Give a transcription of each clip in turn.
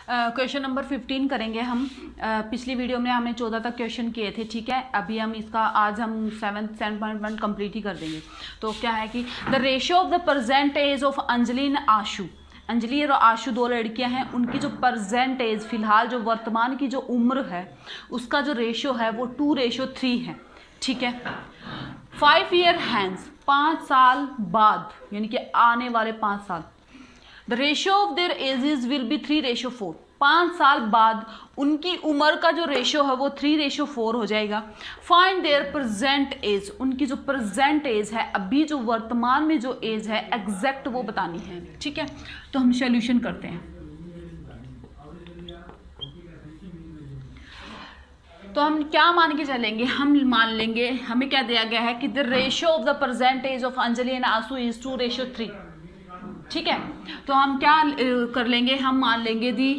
Question number 15 करेंगे हम। पिछली वीडियो में हमने 14 तक क्वेश्चन किए थे, ठीक है। अभी हम इसका आज हम 7.1 कंप्लीट ही कर देंगे। तो क्या है कि the ratio of the present age of Anjali and Ashu. Anjali और आशु दो लड़कियां हैं, उनकी जो प्रेजेंट एज फिलहाल जो वर्तमान की जो उम्र है उसका जो रेशियो है वो 2:3 है, ठीक है। 5 ईयर हैंस, 5 साल बाद यानी कि आने वाले 5 साल, the ratio of their edges will be 3:4। 5 साल बाद उनकी उम्र का जो रेशियो है वो 3:4 हो जाएगा। फाइंड देयर प्रेजेंट एज, उनकी जो प्रेजेंट एज है, अभी जो वर्तमान में जो एज है एग्जैक्ट वो बतानी है, ठीक है। तो हम सॉल्यूशन करते हैं। तो हम क्या मान के चलेंगे, हम मान लेंगे, हमें क्या दिया गया है कि the ratio of the present age of Anjali and Ashu is 2:3, ठीक है। तो हम क्या कर लेंगे, हम मान लेंगे the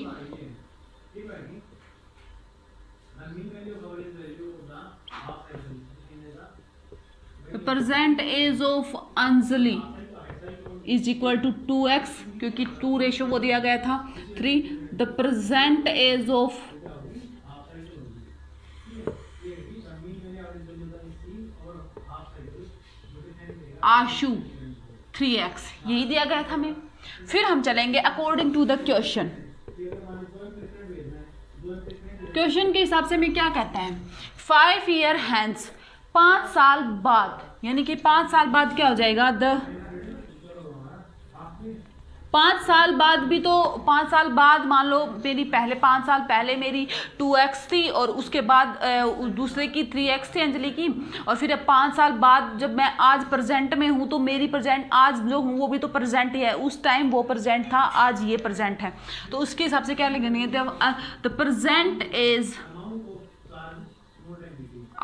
present age of Anjali is equal to 2x, क्योंकि 2 रेशियो वो दिया गया था 3। The present age of Ashu 3x, यही दिया गया था हमें। फिर हम चलेंगे according to the question. Question के हिसाब से हमें क्या कहता है, 5 ईयर हैंस, 5 साल बाद, यानी कि 5 साल बाद क्या हो जाएगा, 5 साल बाद भी तो 5 साल बाद मान लो मेरी पहले 5 साल पहले मेरी 2x थी और उसके बाद दूसरे की 3x थी अंजलि की, और फिर 5 साल बाद जब मैं आज प्रेजेंट में हूँ तो मेरी प्रेजेंट आज जो हूँ वो भी तो प्रेजेंट ही है। उस टाइम वो प्रेजेंट था, आज ये प्रेजेंट है। तो उसके हिसाब से क्या लिखेंगे, the present age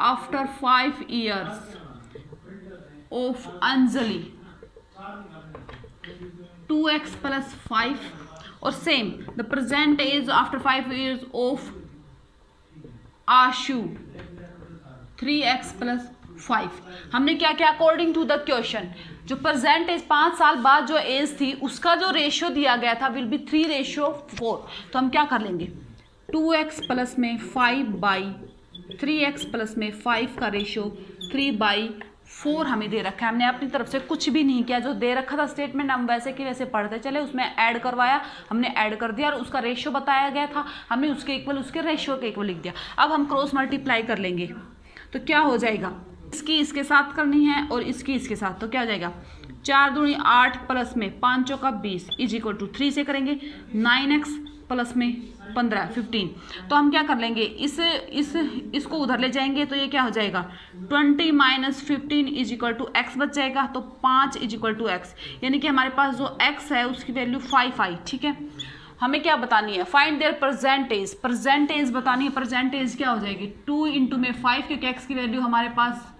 after 5 years of Anjali 2x + 5, और same the present age after 5 years of Ashu 3x + 5। हमने क्या किया, अकॉर्डिंग टू द क्वेश्चन, जो प्रेजेंट एज 5 साल बाद जो एज थी उसका जो रेशियो दिया गया था विल बी 3:4। तो हम क्या कर लेंगे, 2x + में 5/3x + में 5 का रेशियो 3/4 हमें दे रखा है। हमने अपनी तरफ से कुछ भी नहीं किया, जो दे रखा था स्टेटमेंट हम वैसे कि वैसे पढ़ते चले, उसमें ऐड करवाया, हमने ऐड कर दिया और उसका रेशियो बताया गया था, हमने उसके इक्वल उसके रेशियो के इक्वल लिख दिया। अब हम क्रॉस मल्टीप्लाई कर लेंगे तो क्या हो जाएगा, इसकी इसके साथ करनी है और इसकी इसके साथ, तो क्या हो जाएगा 4 दूनी 8 + में 5 चौका 20 = 3 से करेंगे 9x + में 15 15। तो हम क्या कर लेंगे, इसको उधर ले जाएंगे तो ये क्या हो जाएगा 20 - 15 = x बच जाएगा। तो 5 = x, यानी कि हमारे पास जो x है उसकी वैल्यू 5 आई, ठीक है। हमें क्या बतानी है, find their present age, present age बतानी है। प्रेजेंट एज क्या हो जाएगी 2 × में 5, क्योंकि x की वैल्यू हमारे पास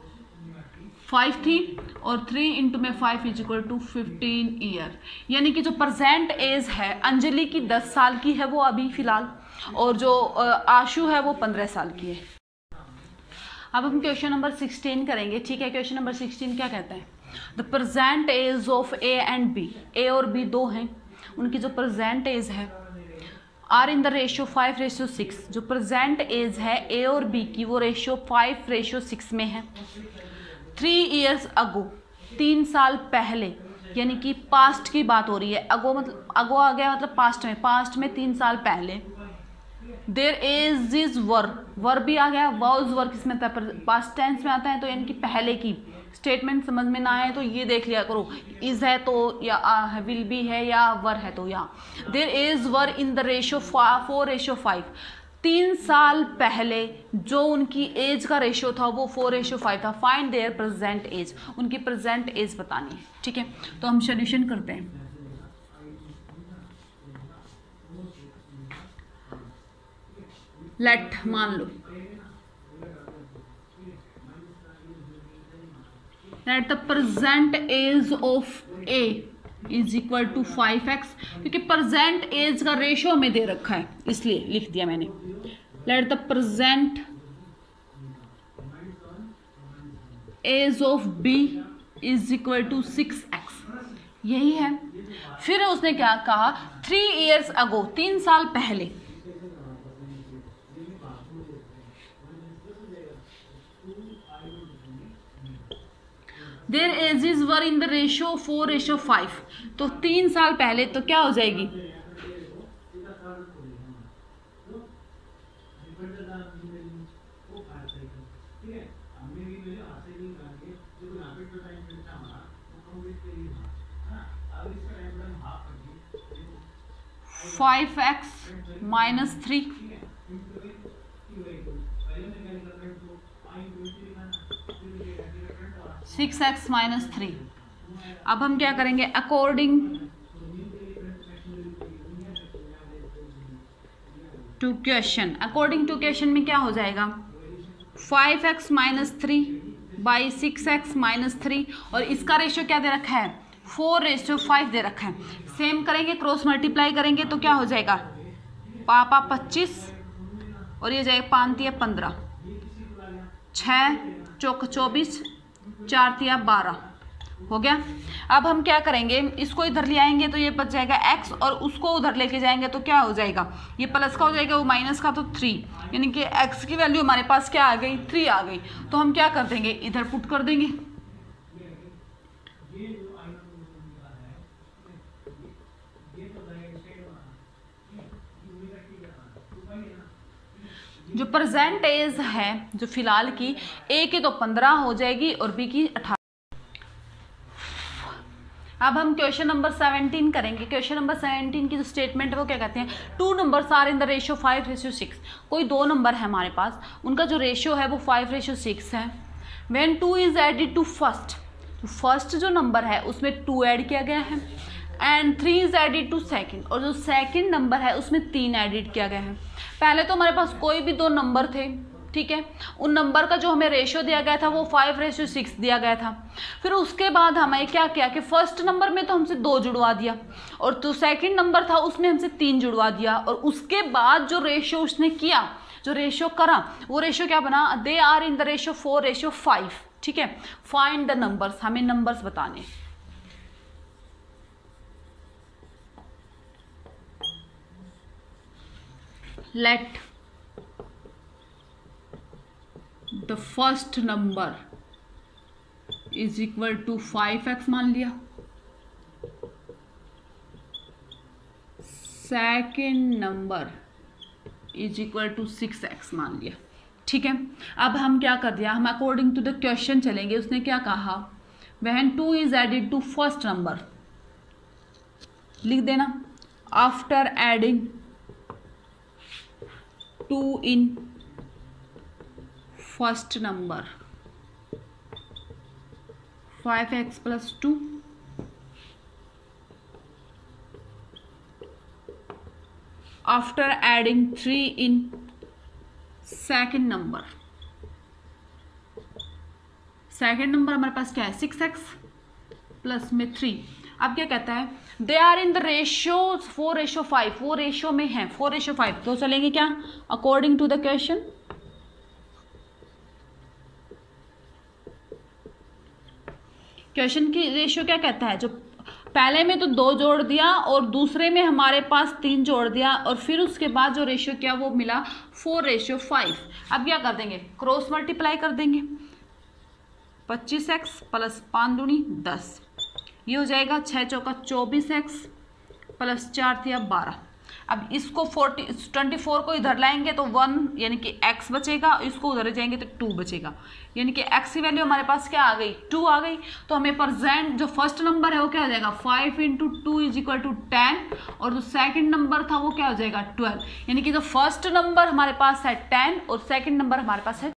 5 थी, और 3 × में 5 = 15 ईयर, यानी कि जो प्रेजेंट एज है अंजलि की 10 साल की है वो अभी फिलहाल, और जो आशु है वो 15 साल की है। अब हम क्वेश्चन नंबर 16 करेंगे, ठीक है। क्वेश्चन नंबर 16 क्या कहता है, the present age of A and B, A और बी दो हैं, उनकी जो प्रेजेंट एज है आर इन द रेशियो 5:6। जो प्रेजेंट एज है ए और बी की वो रेशियो 5:6 में है। 3 years अगो, 3 साल पहले, यानी कि पास्ट की बात हो रही है। अगो मतलब अगो आ गया मतलब पास्ट में 3 साल पहले। देयर एज इज वर भी आ गया, वाज वर किस में पास्ट टेंस में आता है, तो यानी कि पहले की। स्टेटमेंट समझ में ना आए तो ये देख लिया करो, इज है तो या विल बी है या वर है तो या। Their age were in the ratio 4:5। 3 साल पहले जो उनकी एज का रेशियो था वो 4:5 था। फाइंड देयर प्रेजेंट एज, उनकी प्रेजेंट एज बतानी है, ठीक है। तो हम सॉल्यूशन करते हैं। लेट मान लो let the present age of A is equal to 5x, क्योंकि प्रेजेंट एज का रेशियो में दे रखा है इसलिए लिख दिया मैंने। Let the present age of B is equal to 6x, यही है। फिर उसने क्या कहा 3 years ago, 3 साल पहले, their ages were in the ratio 4:5, तो 3 साल पहले तो क्या हो जाएगी, (5x-3) 6x-3। अब हम क्या करेंगे, according to question, according to question में क्या हो जाएगा, 5x-3 बाई 6x-3, और इसका रेशियो क्या दे रखा है, 4:5 दे रखा है। सेम करेंगे, क्रॉस मल्टीप्लाई करेंगे तो क्या हो जाएगा, पापा 25 और ये जाएगा 5 × 15, 6 × 24, 4 × 12 हो गया। अब हम क्या करेंगे, इसको इधर ले आएंगे तो ये बच जाएगा x, और उसको उधर लेके जाएंगे तो क्या हो जाएगा, ये प्लस का हो जाएगा, वो माइनस का, तो 3, यानी कि x की वैल्यू हमारे पास क्या आ गई, 3 आ गई। तो हम क्या कर देंगे, इधर पुट कर देंगे, जो प्रेजेंट एज है जो फिलहाल की, ए की तो 15 हो जाएगी और बी की 18। अब हम क्वेश्चन नंबर 17 करेंगे। क्वेश्चन नंबर 17 की जो स्टेटमेंट है वो क्या कहते हैं, 2 numbers are in the ratio 5:6। कोई 2 नंबर है हमारे पास, उनका जो रेशियो है वो 5:6 है। When 2 is added to first, तो फर्स्ट जो नंबर है उसमें 2 ऐड किया गया है, and 3 is added to second, और जो सेकंड नंबर है उसमें 3 एडिड किया गया है। पहले तो हमारे पास कोई भी 2 नंबर थे, ठीक है, उन नंबर का जो हमें रेशियो दिया गया था वो 5:6 दिया गया था। फिर उसके बाद हमें क्या किया कि फर्स्ट नंबर में तो हमसे 2 जुड़वा दिया, और जो सेकंड नंबर था उसमें हमसे 3 जुड़वा दिया, और उसके बाद जो रेशियो उसने किया, जो रेशियो करा, वो रेशियो क्या बना, they are in the ratio 4:5, ठीक है। फाइंड द नंबर्स, हमें नंबर्स बताने। Let the first number is equal to 5x मान लिया, second number is equal to 6x मान लिया, ठीक है। अब हम क्या कर दिया, हम अकॉर्डिंग टू द क्वेश्चन चलेंगे। उसने क्या कहा, when 2 is added to first number, लिख देना, after adding 2 in first number 5x + 2 after adding 3 in second number. Second number हमारे पास क्या है, 6x प्लस में 3। अब क्या कहता है, they are in the ratio 4:5, वो रेशियो में है 4:5। तो चलेंगे क्या, according to the question, question की रेशियो क्या कहता है, जो पहले में तो 2 जोड़ दिया और दूसरे में हमारे पास 3 जोड़ दिया, और फिर उसके बाद जो रेशियो क्या वो मिला 4:5। अब क्या कर देंगे, क्रॉस मल्टीप्लाई कर देंगे, 25x प्लस 5 दूनी 10, ये हो जाएगा 6 चौका 24x प्लस 4 तिया 12। अब इसको 24 को इधर लाएंगे तो 1 यानी कि x बचेगा, इसको उधर जाएंगे तो 2 बचेगा, यानी कि x की वैल्यू हमारे पास क्या आ गई, 2 आ गई। तो हमें प्रेजेंट जो फर्स्ट नंबर है वो क्या हो जाएगा, 5 × 2 = 10, और जो सेकंड नंबर था वो क्या हो जाएगा 12, यानी कि जो फर्स्ट नंबर हमारे पास है 10 और सेकंड नंबर हमारे पास है।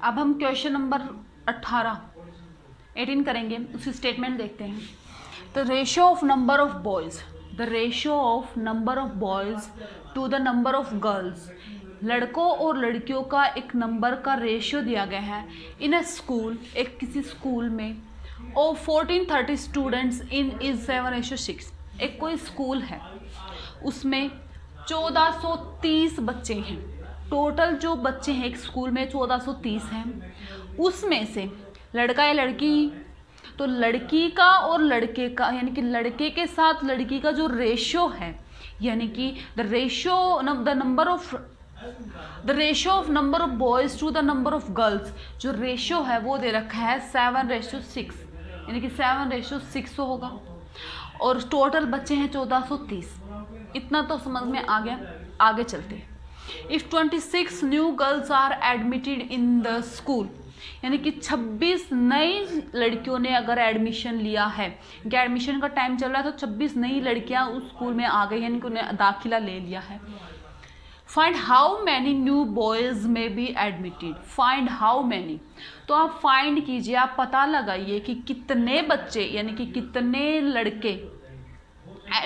अब हम क्वेश्चन नंबर 18 करेंगे, उसकी स्टेटमेंट देखते हैं। The ratio of number of boys, the ratio of number of boys to the number of girls, लड़कों और लड़कियों का एक नंबर का रेशियो दिया गया है। इन अ स्कूल, एक किसी स्कूल में, ऑफ 1430 स्टूडेंट्स इन इज 7:6। एक कोई स्कूल है उसमें 1430 बच्चे हैं, टोटल जो बच्चे हैं एक स्कूल में 1430 हैं, उसमें से लड़का या लड़की तो लड़की का और लड़के का, यानी कि लड़के के साथ लड़की का जो रेशियो है, यानी कि the ratio of number of boys to the number of girls, जो रेशियो है वो दे रखा है 7:6, यानी कि 7:6 होगा। और टोटल बच्चे हैं 1430। इतना तो समझ में आ गया। आगे चलते हैं। If 26 new girls are admitted in the school, यानी कि 26 नई लड़कियों ने अगर एडमिशन लिया है, क्या एडमिशन का टाइम चल रहा है, तो 26 नई लड़कियां उस स्कूल में आ गई, यानी कि उन्हें दाखिला ले लिया है। Find how many new boys may be admitted. Find how many, तो आप फाइंड कीजिए, आप पता लगाइए कि कितने बच्चे, यानी कि कितने लड़के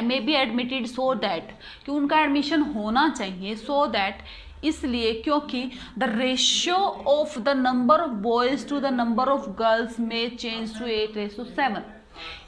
may be admitted, so that, कि उनका एडमिशन होना चाहिए, सो दैट, इसलिए क्योंकि the ratio of the number of boys to the number of girls में चेंज टू 8:7,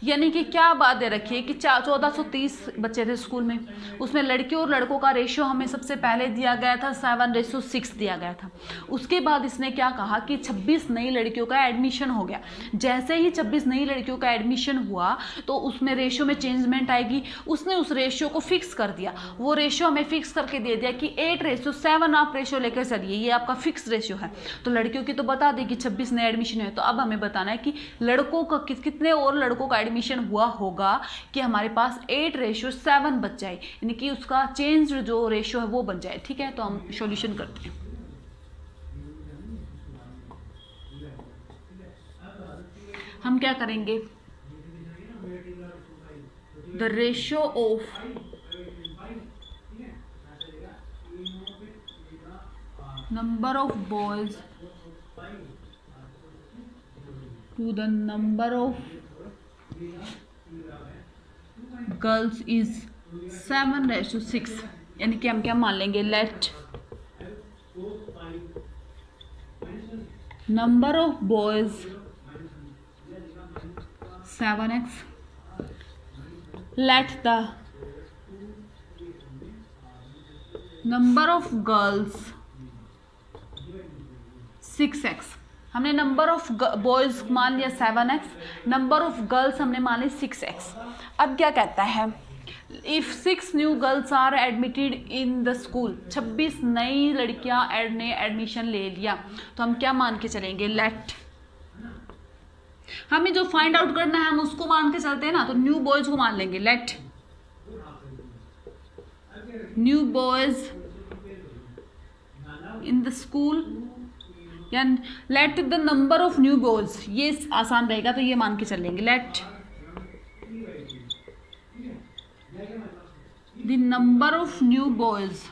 यानी कि क्या बात दे रखी है कि 1430 बच्चे थे स्कूल में, उसमें लड़कियों और लड़कों का रेशियो हमें सबसे पहले दिया गया था 7:6 दिया गया था। उसके बाद इसने क्या कहा कि 26 नई लड़कियों का एडमिशन हो गया। जैसे ही 26 नई लड़कियों का एडमिशन हुआ तो उसमें रेशियो में चेंजमेंट आएगी। उसने उस रेशियो को फिक्स कर दिया, वो रेशियो हमें फिक्स करके दे दिया कि 8:7 आप रेशियो लेकर चलिए, ये आपका फिक्स रेशियो है। तो लड़कियों की तो बता दी कि 26 नए एडमिशन है, तो अब हमें बताना है कि लड़कों का कितने और लड़कों का एडमिशन हुआ होगा कि हमारे पास 8:7 बच जाए, यानी कि उसका चेंज जो रेशियो है वो बन जाए। ठीक है, तो हम सॉल्यूशन करते हैं। हम क्या करेंगे, the ratio of number of boys to the number of girls is 7:6, यानी कि हम क्या मान लेंगे, let number of boys 7x, let the number of girls 6x। हमने नंबर ऑफ बॉयज मान लिया 7x, नंबर ऑफ गर्ल्स हमने मान ली 6x। अब क्या कहता है, if 6 new girls are admitted in the school, 26 नई लड़कियां ने एडमिशन ले लिया, तो हम क्या मान के चलेंगे, लेट, हमें जो फाइंड आउट करना है हम उसको मान के चलते हैं ना, तो न्यू बॉयज को मान लेंगे, let new boys in the school, या let the number of new boys, ये आसान रहेगा तो ये मान के चलेंगे, let the number of new boys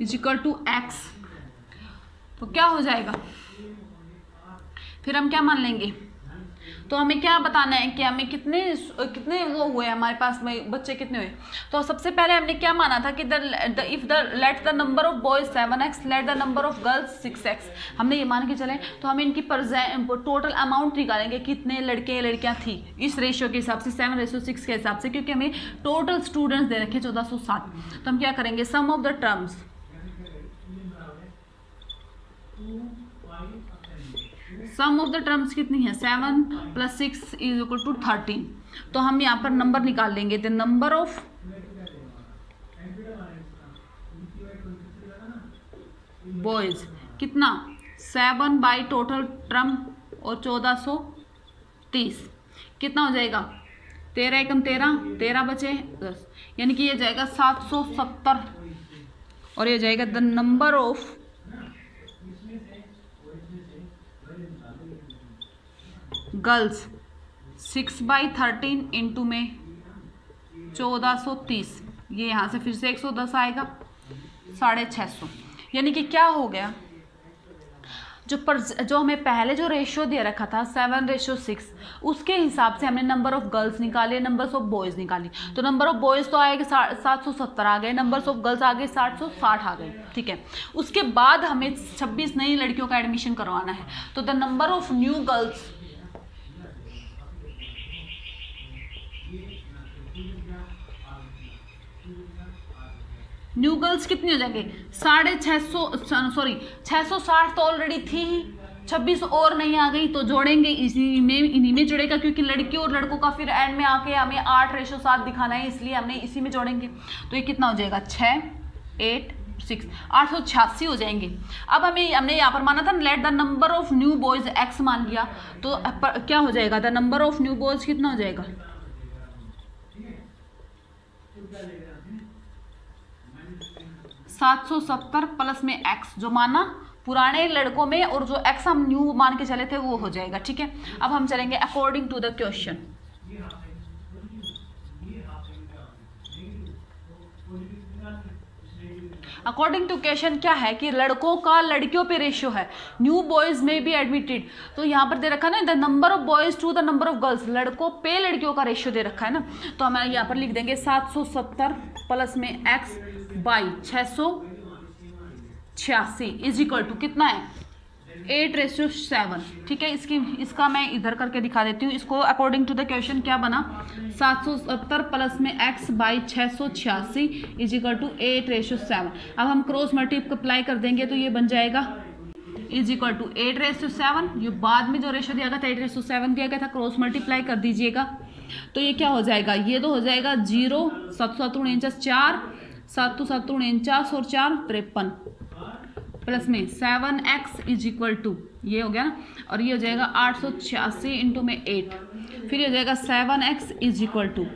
is equal to x। तो क्या हो जाएगा, फिर हम क्या द लेंगे, तो हमें क्या बताना है कि हमें कितने वो हुए हमारे पास में बच्चे कितने हुए। तो सबसे पहले हमने क्या माना था कि if the late the number of boys 7x, let the number of girls 6x, हमने ये मान के चले। तो हम इनकी टोटल अमाउंट निकालेंगे, कितने लड़के लड़कियां थी इस रेशियो के हिसाब से, 7:6 के हिसाब से, क्योंकि हमें टोटल स्टूडेंट्स दे रखे 1460। तो हम क्या करेंगे, sum of the terms, sum of the terms कितनी है, 7 + 6 = 13। तो हम यहाँ पर नंबर निकाल लेंगे, द नंबर ऑफ बॉयज कितना, 7 बाई टोटल टर्म और 1430 कितना हो जाएगा, 13 एकम 13, 13 बचे 10, यानी कि ये जाएगा 770। और ये जाएगा the number of girls 6/13 into में 1430, ये यहाँ से फिर से 110 आएगा, 650। यानी कि क्या हो गया, जो हमें पहले जो रेशियो दे रखा था 7:6, उसके हिसाब से हमने नंबर ऑफ गर्ल्स निकाले, नंबर्स ऑफ बॉयज़ निकाली। तो नंबर ऑफ बॉयज़ तो आएगा 770 आ गए, नंबर्स ऑफ गर्ल्स आ गए 760 आ गए। ठीक है, उसके बाद हमें 26 नई लड़कियों का एडमिशन करवाना है। तो the number of new girls, new girls कितनी हो जाएंगे, 660 तो ऑलरेडी थी ही, 26 और नहीं आ गई तो जोड़ेंगे इन्हीं में जुड़ेगा, क्योंकि लड़की और लड़कों का फिर एंड में आके हमें 8:7 दिखाना है, इसलिए हमने इसी में जोड़ेंगे। तो ये कितना हो जाएगा 6 8 6 886 हो जाएंगे। अब हमने यहाँ पर माना था late the number of new boys x मान लिया, तो क्या हो जाएगा the number of new boys कितना हो जाएगा 770 प्लस में x जो माना पुराने लड़कों में और जो x हम न्यू मान के चले थे वो हो जाएगा। ठीक है, अब हम चलेंगे according to the question. According to question क्या है कि लड़कों का लड़कियों पे रेशियो है, new boys may be admitted. तो यहाँ पर दे रखा है ना the number of boys to the number of girls, लड़कों पे लड़कियों का रेशियो दे रखा है ना, तो हम यहाँ पर लिख देंगे 770 प्लस में x by 686 is equal to कितना है 8:7। ठीक है, इसका मैं इधर करके दिखा देती हूँ। इसको अकॉर्डिंग टू द क्वेश्चन क्या बना 770 प्लस में x by 686 is equal to 8:7। अब हम क्रॉस मल्टीप्लाई कर देंगे तो ये बन जाएगा इज इक्वल टू 8:7। ये बाद में जो रेशियो दिया गया था 8:7 दिया गया था, क्रॉस मल्टीप्लाई कर दीजिएगा तो ये क्या हो जाएगा, ये तो हो जाएगा 0 7 7 49 4 7 7 49 और 4 53 प्लस में 7x इज इक्वल टू ये हो गया ना, और ये हो जाएगा 886 इंटू में 8, फिर ये हो जाएगा 7x इज इक्वल टू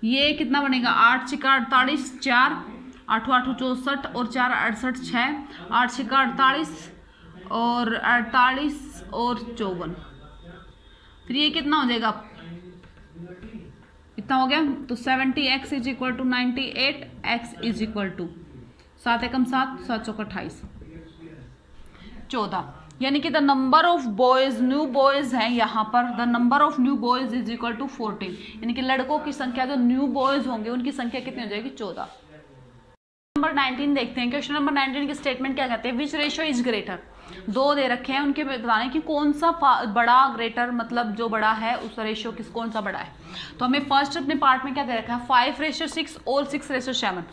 ये कितना बनेगा 8 6 48 4 8 8 64 और 4 68 6 8 6 48 और 48 और 54, फिर ये कितना हो जाएगा इतना हो गया। तो 70x is equal to 98x is equal to 7 एकम 7 7 चौक 28 14, यानी कि the number of boys new boys हैं यहाँ पर the number of new boys is equal to 14, यानी कि लड़कों की संख्या जो न्यू बॉयज होंगे उनकी संख्या कितनी हो जाएगी 14। नंबर 19 देखते हैं। क्वेश्चन नंबर 19 के स्टेटमेंट क्या कहते हैं, विच रेशियो इज ग्रेटर, दो दे रखे हैं उनके बताने कि कौन सा बड़ा ग्रेटर मतलब जो बड़ा है उस रेशियो कौन सा बड़ा है। तो हमें फर्स्ट अपने पार्ट में क्या दे रखा है 5:6 और 6:7।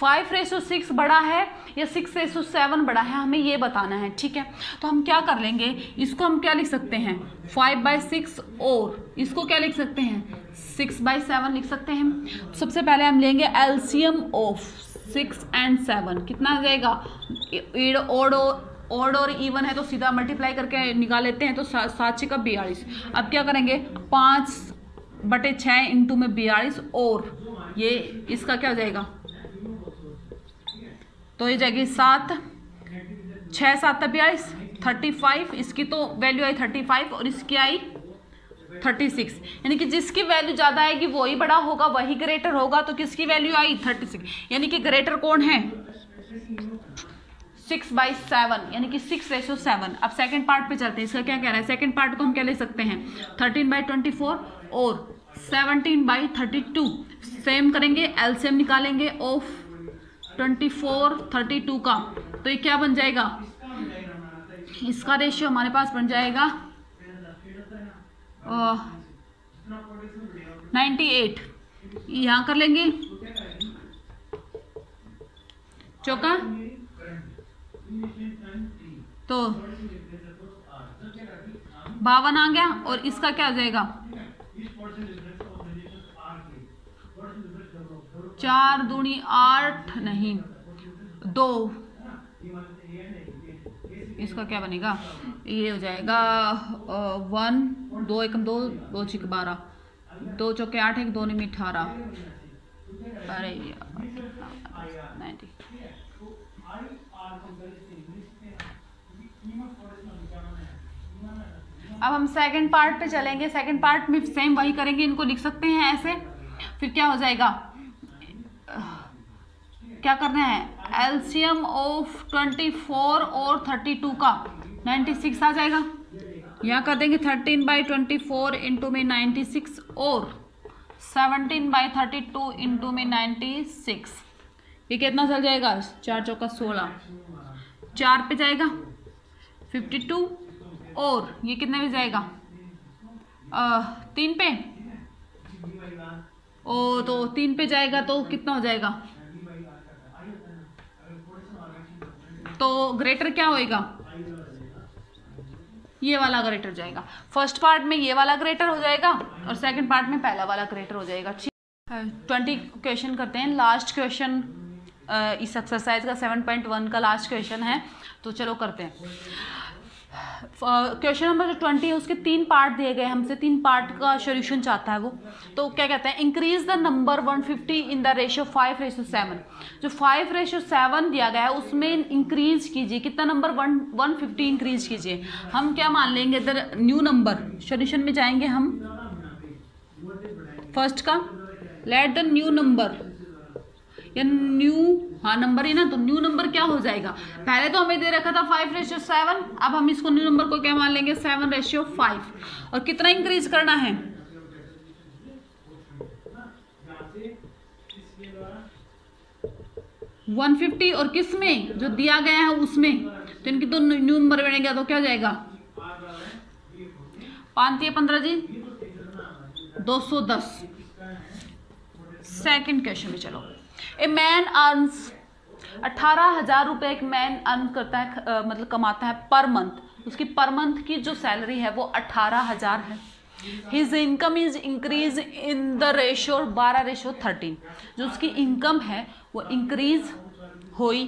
5:6 बड़ा है या 6:7 बड़ा है हमें ये बताना है। ठीक है, तो हम क्या कर लेंगे, इसको हम क्या लिख सकते हैं 5/6 और इसको क्या लिख सकते हैं 6/7 लिख सकते हैं। सबसे पहले हम लेंगे एलसीएम ऑफ 6 and 7 कितना आ जाएगा, ऑड और इवन है तो सीधा मल्टीप्लाई करके निकाल लेते हैं, तो 7 6 42। अब क्या करेंगे 5/6 इंटू में 42 और ये इसका क्या हो जाएगा, तो ये जाएगी 7 6 7 42 35, इसकी तो वैल्यू आई 35 और इसकी आई 36, यानी कि जिसकी वैल्यू ज़्यादा आएगी वही बड़ा होगा वही ग्रेटर होगा। तो किसकी वैल्यू आई 36, यानी कि ग्रेटर कौन है 6/7 यानी कि 6:7। अब सेकंड पार्ट पे चलते हैं, इसका क्या कह रहा है, सेकंड पार्ट को हम क्या ले सकते हैं 13/24 और 17/32। सेम करेंगे, एलसीएम निकालेंगे ऑफ 24 32 का, तो ये क्या बन जाएगा, इसका रेशियो हमारे पास बन जाएगा 98। यहाँ कर लेंगे चौका तो 52 आ गया, और इसका क्या आ जाएगा 4 दूनी 8 नहीं 2, इसका क्या बनेगा, ये हो जाएगा 1 2 एकम 2 2 6 12 2 चौके 8 1 2 निमी 18। अरे यार 90। अब हम सेकंड पार्ट पे चलेंगे। सेकंड पार्ट में सेम वही करेंगे, इनको लिख सकते हैं ऐसे। फिर क्या हो जाएगा, क्या करना है एलसीएम ऑफ 24 और 32 का 96 आ जाएगा। यहाँ कर देंगे 13/24 इंटू में 96 और 17/32 इंटू में 96। ये कितना चल जाएगा 4 चौका 16, 4 पे जाएगा 52 और ये कितने में जाएगा 3 पे, ओ तो 3 पे जाएगा तो कितना हो जाएगा, तो ग्रेटर क्या होएगा ये वाला ग्रेटर जाएगा। फर्स्ट पार्ट में ये वाला ग्रेटर हो जाएगा और सेकंड पार्ट में पहला वाला ग्रेटर हो जाएगा। ठीक है, 20 क्वेश्चन करते हैं। लास्ट क्वेश्चन इस एक्सरसाइज का 7.1 का लास्ट क्वेश्चन है, तो चलो करते हैं। क्वेश्चन नंबर जो 20 है उसके 3 पार्ट दिए गए, हमसे 3 पार्ट का सोल्यूशन चाहता है वो। तो क्या कहते हैं, increase the number 150 in the ratio 5:7। जो 5:7 दिया गया है उसमें इंक्रीज कीजिए, कितना नंबर 150 इंक्रीज कीजिए। हम क्या मान लेंगे, इधर न्यू नंबर सोल्यूशन में जाएंगे हम। फर्स्ट का लेट द न्यू नंबर या न्यू, हाँ नंबर ही ना, तो न्यू नंबर क्या हो जाएगा, पहले तो हमें दे रखा था 5:7, अब हम इसको न्यू नंबर को क्या मान लेंगे 7:5। और कितना इंक्रीज करना है, 150 और किस में जो दिया गया है उसमें, तो इनकी तो न्यू नंबर बनेगा तो क्या हो जाएगा 5-15 जी 210। सेकंड क्वेश्चन में चलो। ए मैन अर्न्स 18,000 रुपये एक मैन अर्न करता है, मतलब कमाता है पर मंथ। उसकी पर मंथ की जो सैलरी है वो 18,000 है। His income is increase in the ratio 12:13। जो उसकी इनकम है वो इंक्रीज हुई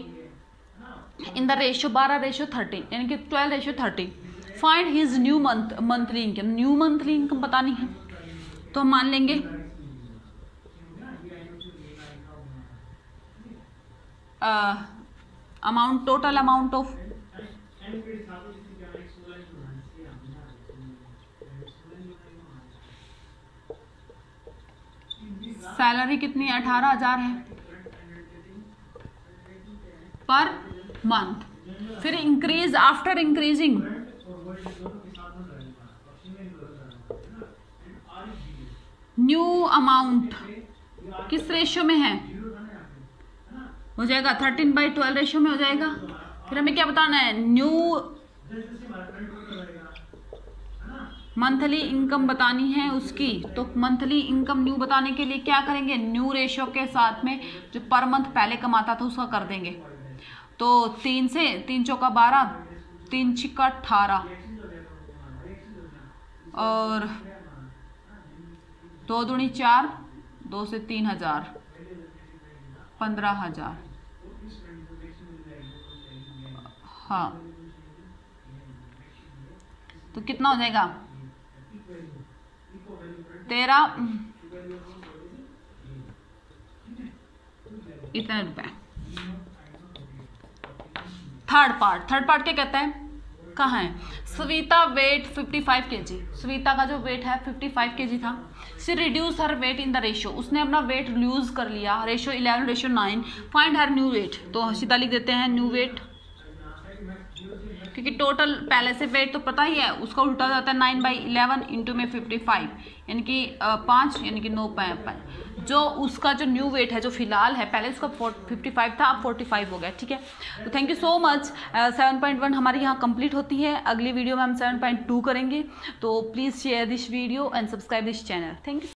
इन द रेशो 12:13 यानी कि 12:13। Find his new monthly income. New monthly income बतानी है तो हम मान लेंगे amount, total amount of salary कितनी 18,000 है पर मंथ। फिर increase after increasing new amount किस रेशियो में है, हो जाएगा 13/12 रेशियो में हो जाएगा। फिर हमें क्या बताना है, न्यू मंथली इनकम बतानी है उसकी। तो मंथली इनकम न्यू बताने के लिए क्या करेंगे, न्यू रेशियो के साथ में जो पर मंथ पहले कमाता था उसका कर देंगे। तो 3 से 3 चौका 12, 3 छिक्का 18 और 2 दूनी 4, 2 से 3,000 15,000। हाँ तो कितना हो जाएगा 13 इतने रुपए। थर्ड पार्ट क्या कहता है, कहाँ है, सविता वेट 55 kg। सविता का जो वेट है 55 kg था। She reduce her weight in the ratio, उसने अपना वेट रिड्यूस कर लिया ratio 11:9। Find her new weight, तो सीधा लिख देते हैं न्यू वेट, क्योंकि टोटल पहले से वेट तो पता ही है, उसका उल्टा जाता है 9/11 इंटू में 55 यानी कि 5 यानी कि 9 जो उसका जो न्यू वेट है जो फिलहाल है, पहले उसका 55 था अब 45 हो गया। ठीक है, तो थैंक यू सो मच। 7.1 हमारी यहाँ कंप्लीट होती है। अगली वीडियो में हम 7.2 करेंगे। तो please share this video and subscribe this channel. Thank you.